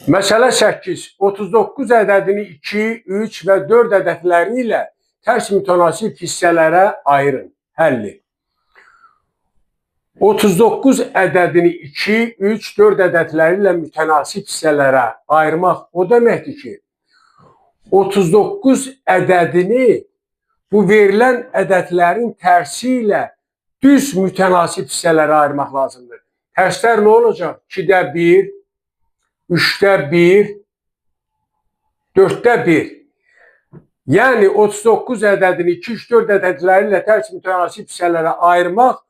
Məsələ 8. 39 ədədini 2, 3 və 4 ədədləri ilə tərs mütənasib hissələrə ayırın. Həlli. 39 ədədini 2, 3, 4 ədədləri ilə mütənasib hissələrə ayırmaq o deməkdir ki, 39 ədədini bu verilən ədədlərin tərsi ilə düz mütənasib hissələrə ayırmaq lazımdır. Tərslər nə olacaq? 2-də 1, 3-də 1, 4-də 1. Yəni 39 ədədini 2, 3, 4 ədədləri ilə tərs mütənasib hissələrə ayırmaq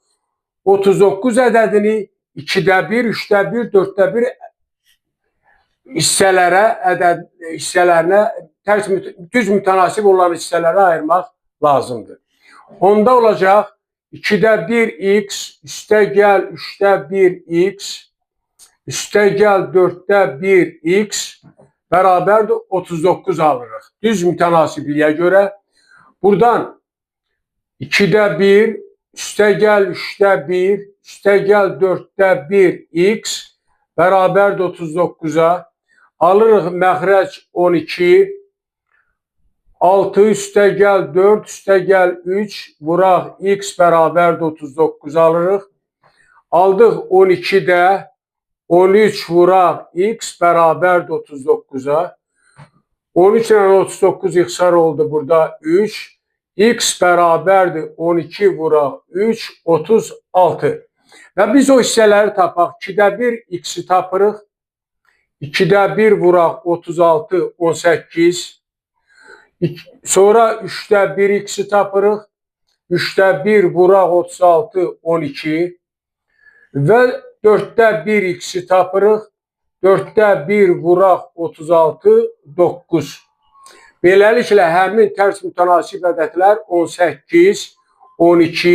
39 ədədini 2-də 1, 3-də 1, 4-də 1 hissələrinə düz mütənasib olan hissələrə ayırmaq lazımdır. Onda olacaq 2-də 1x, üstə gəl 3-də 1x, üstə gəl 4-də 1x bərabərdir 39 alırıq. Düz mütənasibliyə görə buradan 2-də 1, üstə gəl 3-də 1, üstə gəl 4-də 1x bərabərdir 39-a. Alırıq məxrəc 12, 6 üstə gəl 4, üstə gəl 3, vuraq x bərabərdir 39 alırıq. Aldıq 12-də 13 vuraq x bərabərdir 39-a. 13 ilə 39 ixtisar oldu burada 3. X bərabərdir 12 vuraq 3, 36. Və biz o hissələri tapaq. 2-də 1 x-i tapırıq. 2-də 1 vuraq 36, 18. Sonra 3-də 1 x-i tapırıq. 3-də 1 vuraq 36, 12. Və 4-də 1 x-i tapırıq. 4-də 1 vuraq 36, 9. Beləliklə, həmin tərs mütənasib ədədlər 18, 12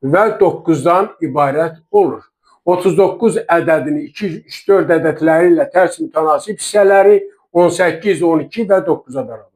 və 9-dan ibarət olur. 39 ədədini 2, 3, 4 ədədləri ilə tərs mütənasib hissələri 18, 12 və 9-a bərabər.